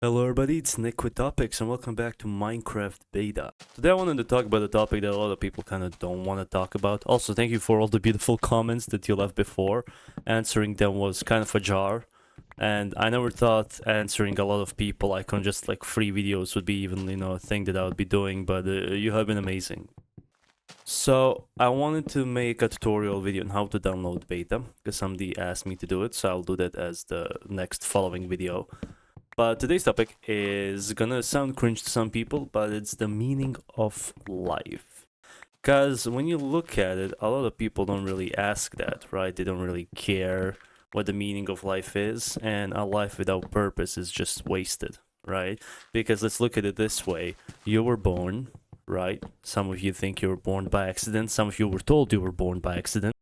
Hello everybody, it's Nick with Topics and welcome back to Minecraft Beta. Today I wanted to talk about a topic that a lot of people kind of don't want to talk about. Also, thank you for all the beautiful comments that you left before. Answering them was kind of a jar. And I never thought answering a lot of people like on just like free videos would be even, a thing that I would be doing, but you have been amazing. So I wanted to make a tutorial video on how to download beta because somebody asked me to do it, so I'll do that as the next following video. But today's topic is gonna sound cringe to some people, but it's the meaning of life. Because when you look at it, a lot of people don't really ask that, right? They don't really care what the meaning of life is, and a life without purpose is just wasted, right? Because let's look at it this way. You were born, right? Some of you think you were born by accident, some of you were told you were born by accident,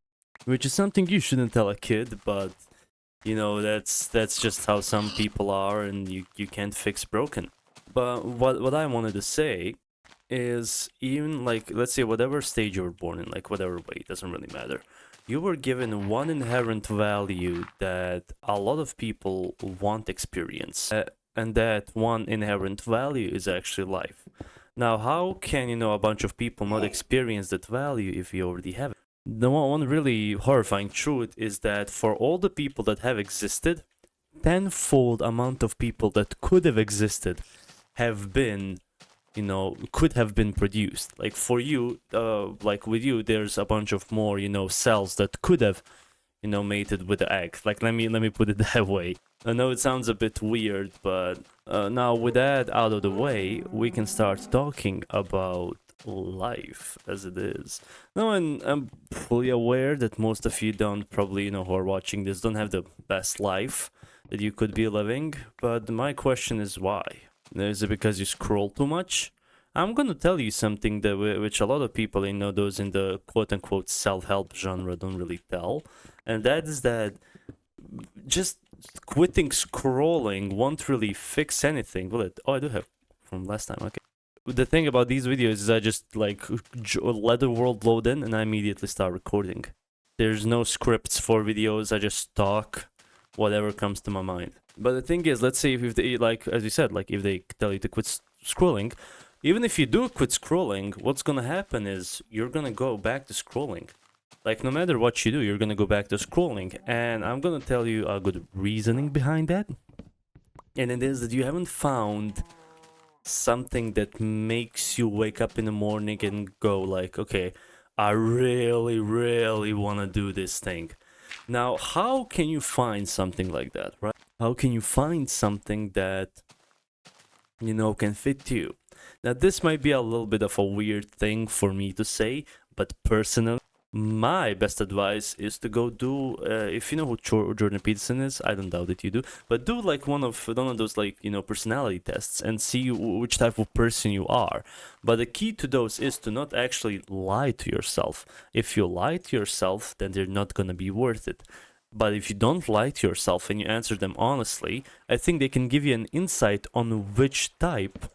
which is something you shouldn't tell a kid, but that's just how some people are, and you can't fix broken. But what I wanted to say is, even like, let's say whatever stage you were born in, like whatever way, it doesn't really matter. You were given one inherent value that a lot of people want experience, and that one inherent value is actually life. Now, how can a bunch of people not experience that value if you already have it? The one really horrifying truth is that for all the people that have existed, tenfold amount of people that could have existed have been, could have been produced. Like for you, like with you, there's a bunch of more, cells that could have, mated with the egg. Like let me put it that way. I know it sounds a bit weird, but now with that out of the way, we can start talking about life as it is. No, and I'm fully aware that most of you don't probably, who are watching this don't have the best life that you could be living, but my question is why? Is it because you scroll too much? I'm gonna tell you something that which a lot of people, those in the quote-unquote self-help genre don't really tell, and that is that just quitting scrolling won't really fix anything, will it? Oh, I do have from last time, okay. The thing about these videos is I just like let the world load in and I immediately start recording. There's no scripts for videos, I just talk whatever comes to my mind. But the thing is, let's say if they, like as you said, like if they tell you to quit scrolling, even if you do quit scrolling, what's gonna happen is you're gonna go back to scrolling. Like no matter what you do, you're gonna go back to scrolling, and I'm gonna tell you a good reasoning behind that. And it is that you haven't found something that makes you wake up in the morning and go like, okay, I really, really want to do this thing. Now, how can you find something like that, right? How can you find something that, can fit you? Now, this might be a little bit of a weird thing for me to say, but personally, my best advice is to go do, if you know who Jordan Peterson is, I don't doubt that you do, but do like one of those like, personality tests and see which type of person you are. But the key to those is to not actually lie to yourself. If you lie to yourself, then they're not gonna be worth it. But if you don't lie to yourself and you answer them honestly, I think they can give you an insight on which type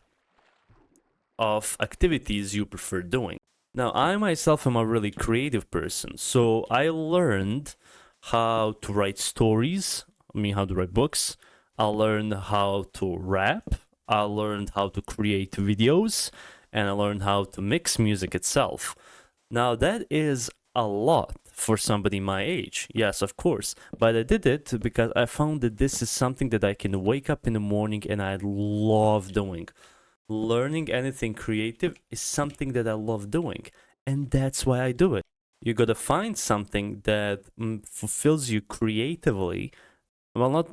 of activities you prefer doing. Now, I myself am a really creative person, so I learned how to write stories, how to write books. I learned how to rap. I learned how to create videos, and I learned how to mix music itself. Now, that is a lot for somebody my age. Yes, of course. But I did it because I found that this is something that I can wake up in the morning and I love doing. Learning anything creative is something that I love doing, and that's why I do it. You gotta find something that fulfills you creatively. Well, not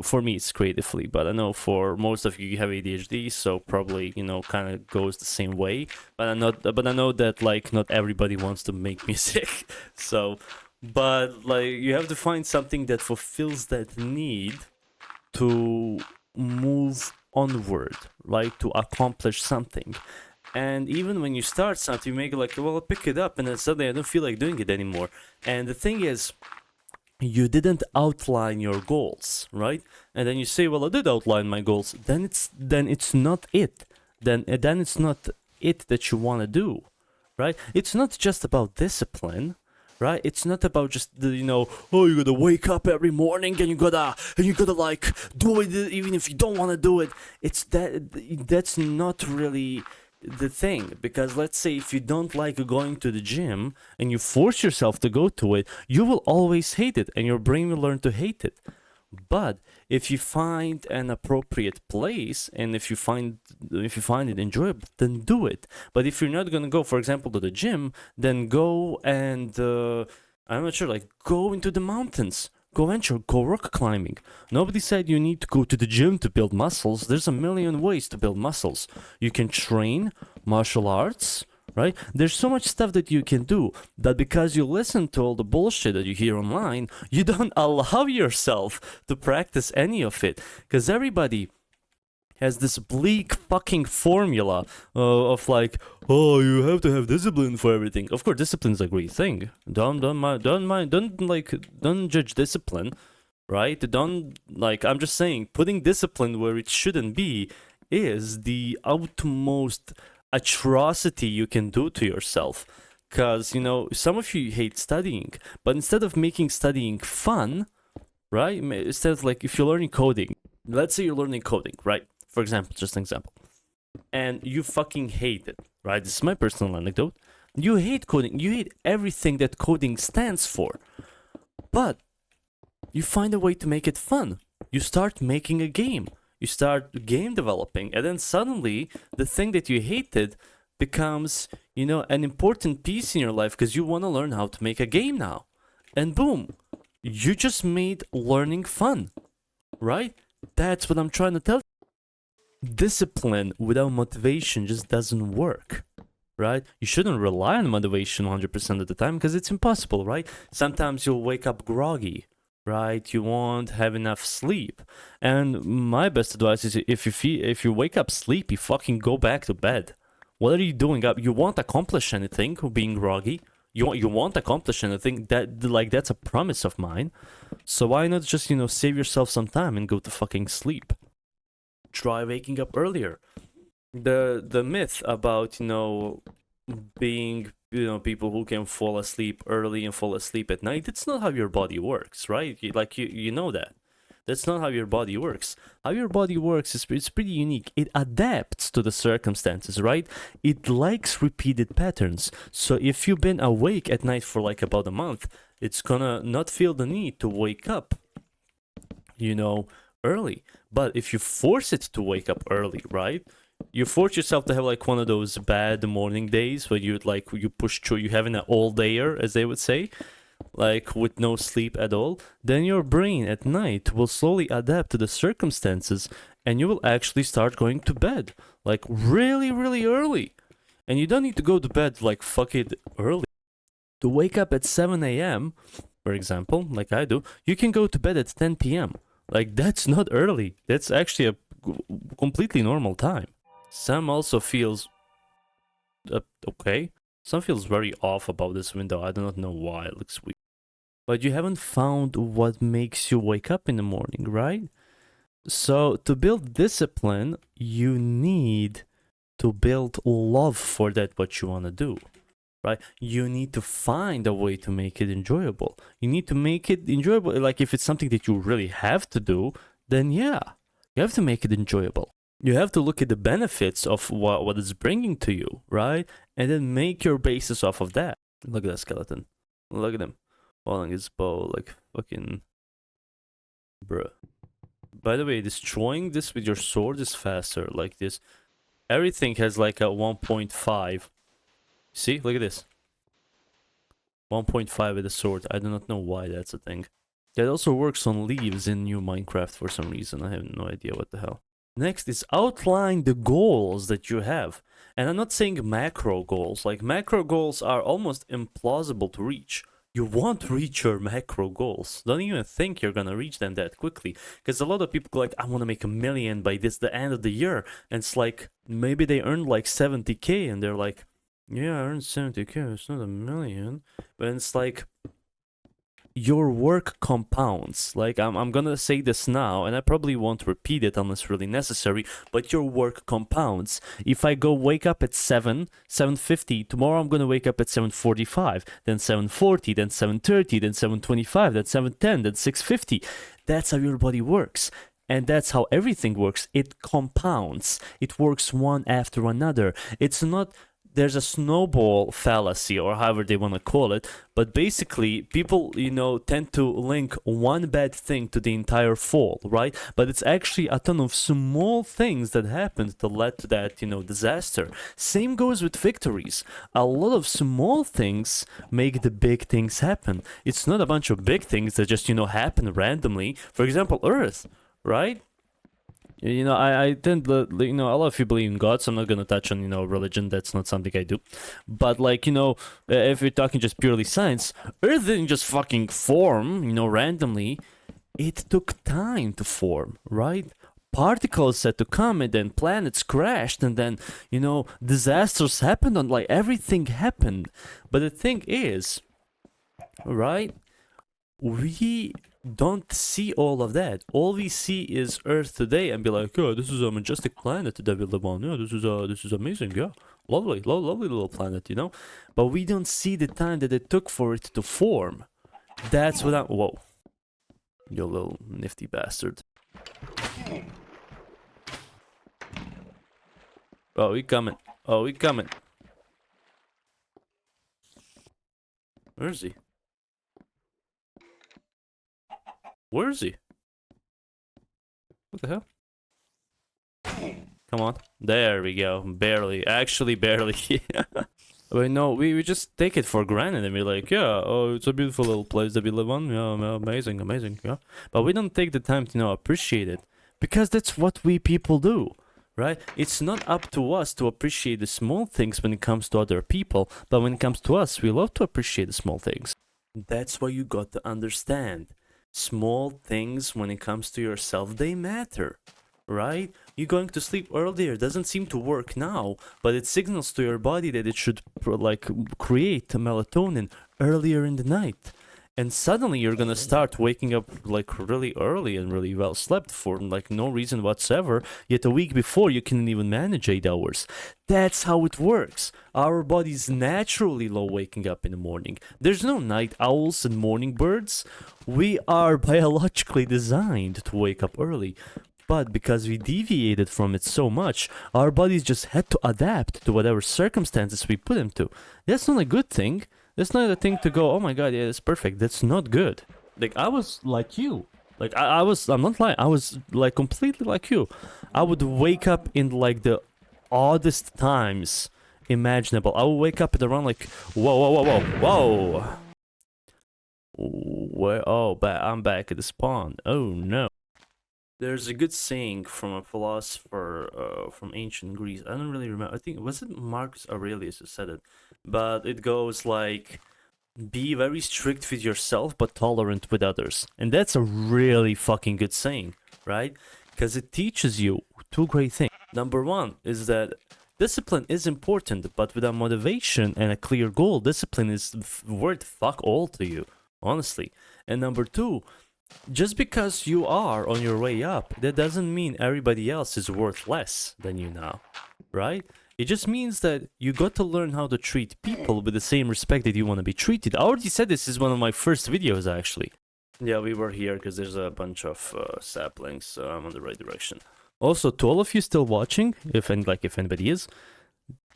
for me, it's creatively, but I know for most of you have ADHD, so probably kind of goes the same way. But I know that like not everybody wants to make music, so. But like you have to find something that fulfills that need to move onward, right? To accomplish something. And even when you start something, you make it like, well, I'll pick it up, and then suddenly I don't feel like doing it anymore. And the thing is, you didn't outline your goals, right? And then you say, well, I did outline my goals. Then it's not it. Then it's not it that you want to do, right? It's not just about discipline, right? It's not about just the, oh, you gotta wake up every morning and you gotta like do it even if you don't want to do it. It's that's not really the thing, because let's say if you don't like going to the gym and you force yourself to go to it, you will always hate it and your brain will learn to hate it. But if you find an appropriate place and if you find it enjoyable, then do it. But if you're not gonna go, for example, to the gym, then go and I'm not sure, like go into the mountains. Go venture, go rock climbing. Nobody said you need to go to the gym to build muscles. There's a million ways to build muscles. You can train martial arts, right? There's so much stuff that you can do that because you listen to all the bullshit that you hear online, you don't allow yourself to practice any of it. Because everybody has this bleak fucking formula of like, oh, you have to have discipline for everything. Of course, discipline's a great thing. Don't judge discipline, right? Don't like. I'm just saying, putting discipline where it shouldn't be is the utmost atrocity you can do to yourself. Because some of you hate studying, but instead of making studying fun, right? Instead of like if you're learning coding, let's say you're learning coding, right? For example, just an example, and you fucking hate it, right? This is my personal anecdote. You hate coding. You hate everything that coding stands for, but you find a way to make it fun. You start making a game. You start game developing, and then suddenly the thing that you hated becomes, an important piece in your life because you want to learn how to make a game now. And boom, you just made learning fun, right? That's what I'm trying to tell you. Discipline without motivation just doesn't work, right? You shouldn't rely on motivation 100% of the time because it's impossible, right? Sometimes you'll wake up groggy, right? You won't have enough sleep. And my best advice is if you wake up sleepy, fucking go back to bed. What are you doing up? You won't accomplish anything being groggy. You won't accomplish anything. That's a promise of mine. So why not just, save yourself some time and go to fucking sleep? Try waking up earlier. The myth about, being, people who can fall asleep early and fall asleep at night, it's not how your body works, right? You know that. That's not how your body works. How your body works is it's pretty unique. It adapts to the circumstances, right? It likes repeated patterns. So if you've been awake at night for like about a month, it's gonna not feel the need to wake up, early. But if you force it to wake up early, right? You force yourself to have like one of those bad morning days where you push through, you having an all-dayer, as they would say, like with no sleep at all, then your brain at night will slowly adapt to the circumstances and you will actually start going to bed like really, really early. And you don't need to go to bed like fuck it early. To wake up at 7 a.m., for example, like I do, you can go to bed at 10 p.m. Like, that's not early. That's actually a completely normal time. Some also feels okay. Some feels very off about this window. I do not know why it looks weird. But you haven't found what makes you wake up in the morning, right? So to build discipline, you need to build love for that what you want to do, right? You need to find a way to make it enjoyable. You need to make it enjoyable. Like if it's something that you really have to do, then yeah, you have to make it enjoyable. You have to look at the benefits of what it's bringing to you, right? And then make your basis off of that. Look at that skeleton. Look at him holding his bow like fucking bruh. By the way, destroying this with your sword is faster. Like this, everything has like a 1.5. See, look at this. 1.5 with a sword. I do not know why that's a thing. That also works on leaves in new Minecraft for some reason. I have no idea what the hell. Next is outline the goals that you have. And I'm not saying macro goals. Like macro goals are almost implausible to reach. You won't reach your macro goals. Don't even think you're gonna reach them that quickly. Because a lot of people go like, I want to make 1 million by the end of the year. And it's like, maybe they earned like 70k and they're like, yeah, I earned 70k, it's not 1 million. But it's like, your work compounds. Like, I'm gonna say this now, and I probably won't repeat it unless really necessary, but your work compounds. If I go wake up at 7:50, tomorrow I'm gonna wake up at 7:45, then 7:40, then 7:30, then 7:25, then 7:10, then 6:50. That's how your body works. And that's how everything works. It compounds. It works one after another. It's not, there's a snowball fallacy, or however they want to call it, but basically people, tend to link one bad thing to the entire fall, right? But it's actually a ton of small things that happened that led to that, disaster. Same goes with victories. A lot of small things make the big things happen. It's not a bunch of big things that just, happen randomly. For example, Earth, right? I tend to, a lot of you believe in God, so I'm not going to touch on, religion. That's not something I do. But, if you're talking just purely science, Earth didn't just fucking form, randomly. It took time to form, right? Particles had to come, and then planets crashed, and then, disasters happened, and, everything happened. But the thing is, right, we don't see all of that. All we see is Earth today and be like, oh, this is a majestic planet that we live on. Yeah, this is amazing. Yeah, lovely little planet, But we don't see the time that it took for it to form. That's what I'm. Whoa, you little nifty bastard. Oh, we coming. Where is he? Where is he? What the hell? Come on. There we go. Barely. Actually, barely. Wait, no, we just take it for granted and we're like, yeah, oh, it's a beautiful little place that we live on. Yeah, amazing, yeah. But we don't take the time to, appreciate it. Because that's what we people do, right? It's not up to us to appreciate the small things when it comes to other people. But when it comes to us, we love to appreciate the small things. That's why you got to understand. Small things when it comes to yourself, they matter, right? You going to sleep earlier doesn't seem to work now, but it signals to your body that it should create melatonin earlier in the night. And suddenly you're gonna start waking up really early and really well slept for no reason whatsoever, yet a week before you couldn't even manage 8 hours. That's how it works. Our body's naturally low waking up in the morning. There's no night owls and morning birds. We are biologically designed to wake up early. But because we deviated from it so much, our bodies just had to adapt to whatever circumstances we put them to. That's not a good thing. That's not a thing to go, oh my god, yeah, it's perfect. That's not good. I was like you. I'm not lying, I was completely like you. I would wake up in the oddest times imaginable. I would wake up at around whoa. Where? Oh, I'm back at the spawn. Oh no. There's a good saying from a philosopher from ancient Greece. I don't really remember. I think, was it Marcus Aurelius who said it? But it goes be very strict with yourself, but tolerant with others. And that's a really fucking good saying, right? Because it teaches you two great things. Number one is that discipline is important, but without motivation and a clear goal, discipline is worth fuck all to you, honestly. And number two, just because you are on your way up, that doesn't mean everybody else is worth less than you now, right? It just means that you got to learn how to treat people with the same respect that you want to be treated. I already said this is one of my first videos, actually. Yeah, we were here because there's a bunch of saplings, so I'm on the right direction. Also, to all of you still watching, if anybody is,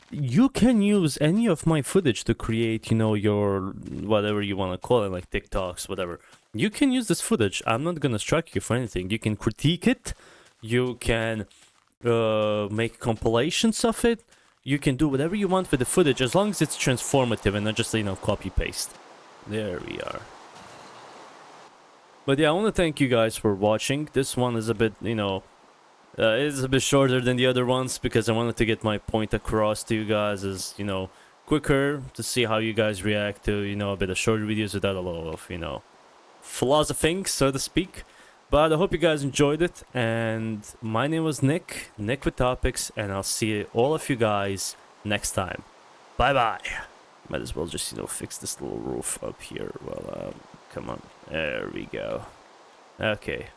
you can use any of my footage to create, your whatever you want to call it, TikToks, whatever. You can use this footage. I'm not gonna strike you for anything. You can critique it. You can make compilations of it. You can do whatever you want with the footage as long as it's transformative and not just, copy paste. There we are. But yeah, I want to thank you guys for watching. This one is a bit, it's a bit shorter than the other ones because I wanted to get my point across to you guys as, quicker to see how you guys react to, a bit of shorter videos without a lot of, philosophing, so to speak. But I hope you guys enjoyed it, and my name was Nick with Topics, and I'll see all of you guys next time. Bye bye. Might as well just, fix this little roof up here while Come on. There we go. Okay.